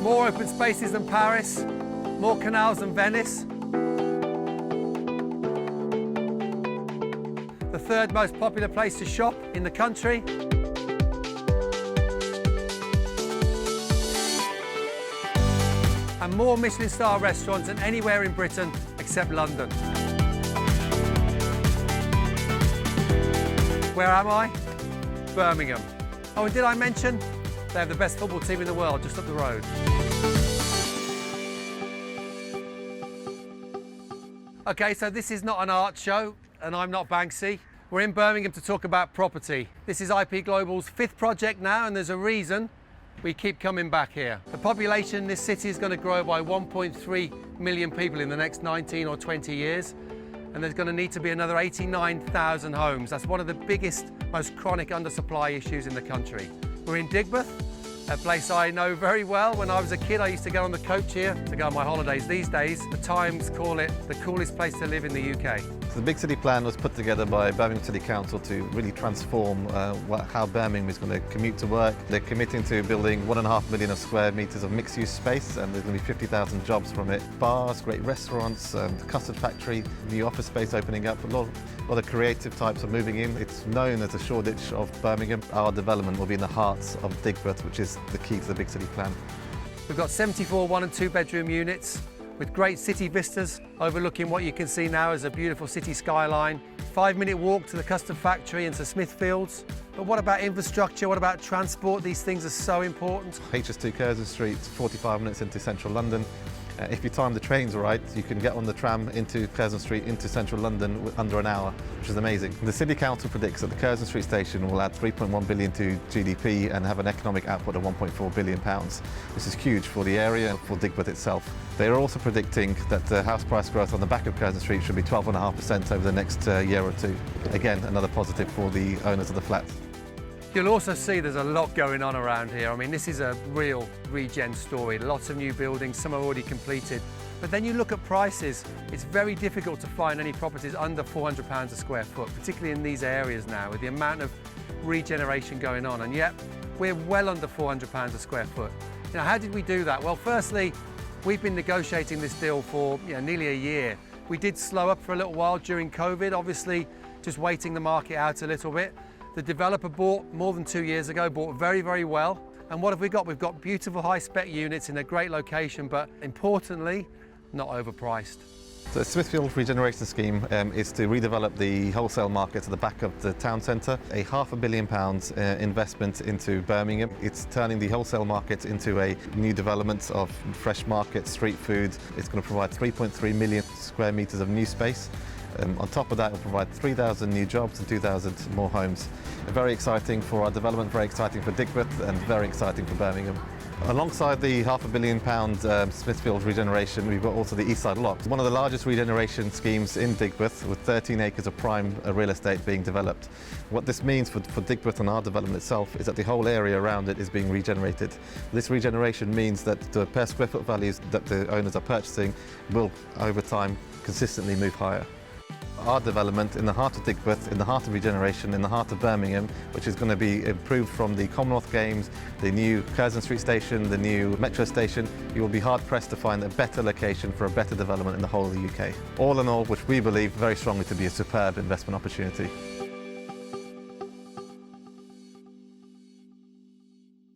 More open spaces than Paris, more canals than Venice. The third most popular place to shop in the country. And more Michelin star restaurants than anywhere in Britain except London. Where am I? Birmingham. Oh, and did I mention they have the best football team in the world just up the road? Okay, so this is not an art show, and I'm not Banksy. We're in Birmingham to talk about property. This is IP Global's 5th project now, and there's a reason we keep coming back here. The population in this city is going to grow by 1.3 million people in the next 19 or 20 years, and there's going to need to be another 89,000 homes. That's one of the biggest, most chronic undersupply issues in the country. We're in Digbeth, a place I know very well. When I was a kid, I used to get on the coach here to go on my holidays. These days, the Times call it the coolest place to live in the UK. So the Big City Plan was put together by Birmingham City Council to really transform how Birmingham is going to commute to work. They're committing to building 1.5 million square metres of mixed-use space, and there's going to be 50,000 jobs from it. Bars, great restaurants, the custard factory, new office space opening up. A lot of creative types are moving in. It's known as the Shoreditch of Birmingham. Our development will be in the heart of Digbeth, which is the key to the Big City Plan. We've got 74 1- and 2-bedroom units with great city vistas overlooking what you can see now as a beautiful city skyline. 5-minute walk to the custard factory and to Smithfields. But what about infrastructure? What about transport? These things are so important. HS2 Curzon Street, 45 minutes into central London. If you time the trains right, you can get on the tram into Curzon Street into central London under an hour, which is amazing. The City Council predicts that the Curzon Street station will add 3.1 billion to GDP and have an economic output of 1.4 billion pounds. This is huge for the area and for Digbeth itself. They are also predicting that the house price growth on the back of Curzon Street should be 12.5% over the next year or two. Again, another positive for the owners of the flats. You'll also see there's a lot going on around here. I mean, this is a real regen story. Lots of new buildings, some are already completed. But then you look at prices, it's very difficult to find any properties under £400 a square foot, particularly in these areas now with the amount of regeneration going on. And yet, we're well under £400 a square foot. You know, how did we do that? Well, firstly, we've been negotiating this deal for nearly a year. We did slow up for a little while during COVID, obviously just waiting the market out a little bit. The developer bought more than 2 years ago, bought very, very well. And what have we got? We've got beautiful high-spec units in a great location, but importantly, not overpriced. So the Smithfield Regeneration Scheme is to redevelop the wholesale market at the back of the town centre. A £500 million investment into Birmingham. It's turning the wholesale market into a new development of fresh market, street food. It's going to provide 3.3 million square metres of new space. On top of that, it will provide 3,000 new jobs and 2,000 more homes. Very exciting for our development, very exciting for Digbeth, and very exciting for Birmingham. Alongside the £500 million Smithfield regeneration, we've got also the East Side Lock, one of the largest regeneration schemes in Digbeth, with 13 acres of prime real estate being developed. What this means for Digbeth and our development itself is that the whole area around it is being regenerated. This regeneration means that the per square foot values that the owners are purchasing will, over time, consistently move higher. Our development in the heart of Digbeth, in the heart of regeneration, in the heart of Birmingham, which is going to be improved from the Commonwealth Games, the new Curzon Street station, the new metro station. You will be hard-pressed to find a better location for a better development in the whole of the UK. All in all, which we believe very strongly to be a superb investment opportunity.